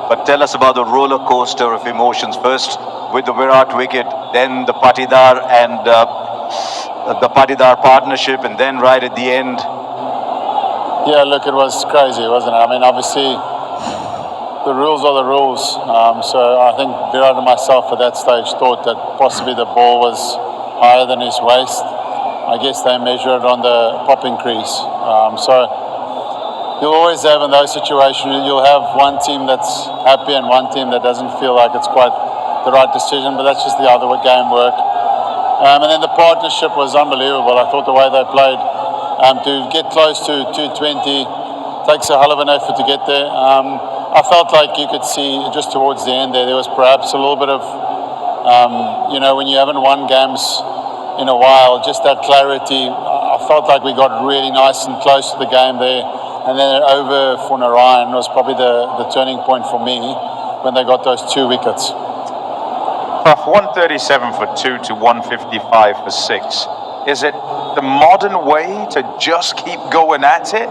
But tell us about the roller coaster of emotions. First with the Virat wicket, then the Patidar and the Patidar partnership, and then right at the end. Yeah, look, it was crazy, wasn't it? I mean, obviously, the rules are the rules. So I think Virat and myself at that stage thought that possibly the ball was higher than his waist. I guess they measure it on the popping crease. So you'll always have in those situations, you'll have one team that's happy and one team that doesn't feel like it's quite the right decision, but that's just the other game work. And then the partnership was unbelievable. I thought the way they played, to get close to 220 takes a hell of an effort to get there. I felt like you could see just towards the end there was perhaps a little bit of, when you haven't won games in a while, just that clarity. I felt like we got really nice and close to the game there. And then over for Narayan was probably the turning point for me when they got those 2 wickets. 137 for 2 to 155 for 6. Is it the modern way to just keep going at it?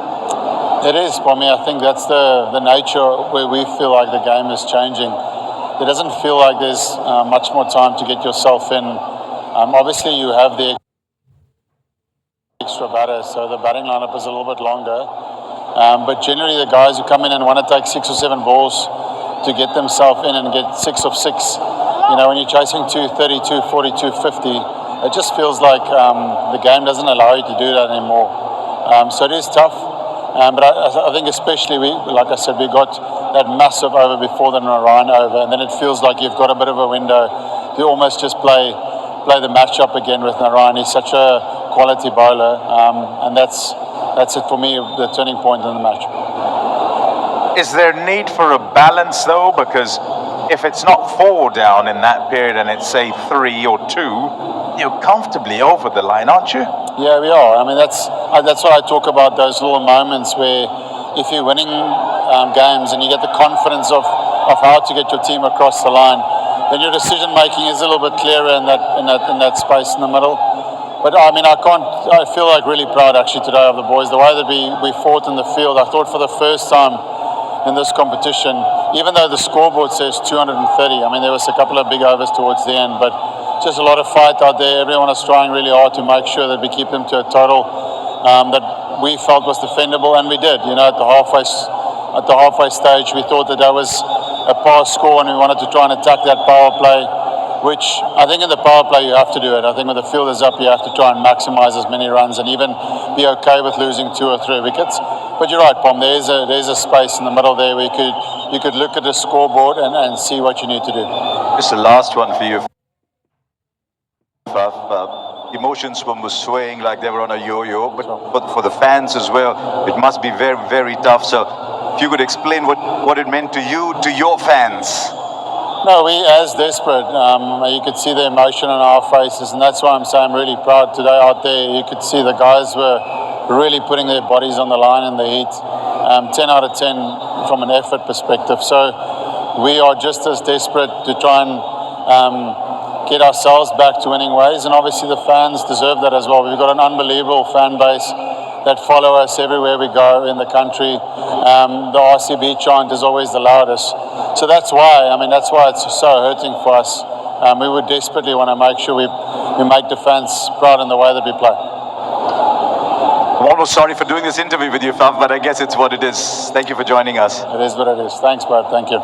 It is for me. I think that's the nature where we feel like the game is changing. It doesn't feel like there's much more time to get yourself in. Obviously, you have the extra batter, so the batting lineup is a little bit longer. But generally, the guys who come in and want to take 6 or 7 balls to get themselves in and get 6 of 6, when you're chasing 230, 240, 250, it just feels like the game doesn't allow you to do that anymore. So it is tough. But I think especially, like I said, we got that massive over before the Narayan over, and then it feels like you've got a bit of a window to almost just play the match up again with Narayan. He's such a quality bowler, and that's it for me, the turning point in the match. Is there need for a balance though? Because if it's not 4 down in that period and it's say 3 or 2, you're comfortably over the line, aren't you? Yeah, we are. I mean, that's what I talk about, those little moments where if you're winning games and you get the confidence of how to get your team across the line, then your decision making is a little bit clearer in that space in the middle. But I mean, I feel like really proud actually today of the boys. The way that we fought in the field, I thought for the first time in this competition, even though the scoreboard says 230, I mean, there was a couple of big overs towards the end, but just a lot of fight out there. Everyone is trying really hard to make sure that we keep them to a total that we felt was defendable, and we did. At the halfway stage, we thought that was a pass score, and we wanted to try and attack that power play, which I think in the power play you have to do it. I think when the field is up, you have to try and maximise as many runs and even be okay with losing 2 or 3 wickets. But you're right, Pom. There's a space in the middle there where you could look at the scoreboard and see what you need to do. Just the last one for you. Emotions were swaying like they were on a yo-yo, but for the fans as well, it must be very, very tough. So if you could explain what it meant to you, to your fans. No, we as desperate. You could see the emotion on our faces, and that's why I'm saying I'm really proud today out there. You could see the guys were really putting their bodies on the line in the heat. 10 out of 10 from an effort perspective. So we are just as desperate to try and get ourselves back to winning ways, and obviously the fans deserve that as well. We've got an unbelievable fan base that follow us everywhere we go in the country. The RCB chant is always the loudest. So that's why it's so hurting for us. We would desperately want to make sure we make the fans proud in the way that we play. I'm almost sorry for doing this interview with you, Faf, but I guess it's what it is. Thank you for joining us. It is what it is. Thanks, bud. Thank you.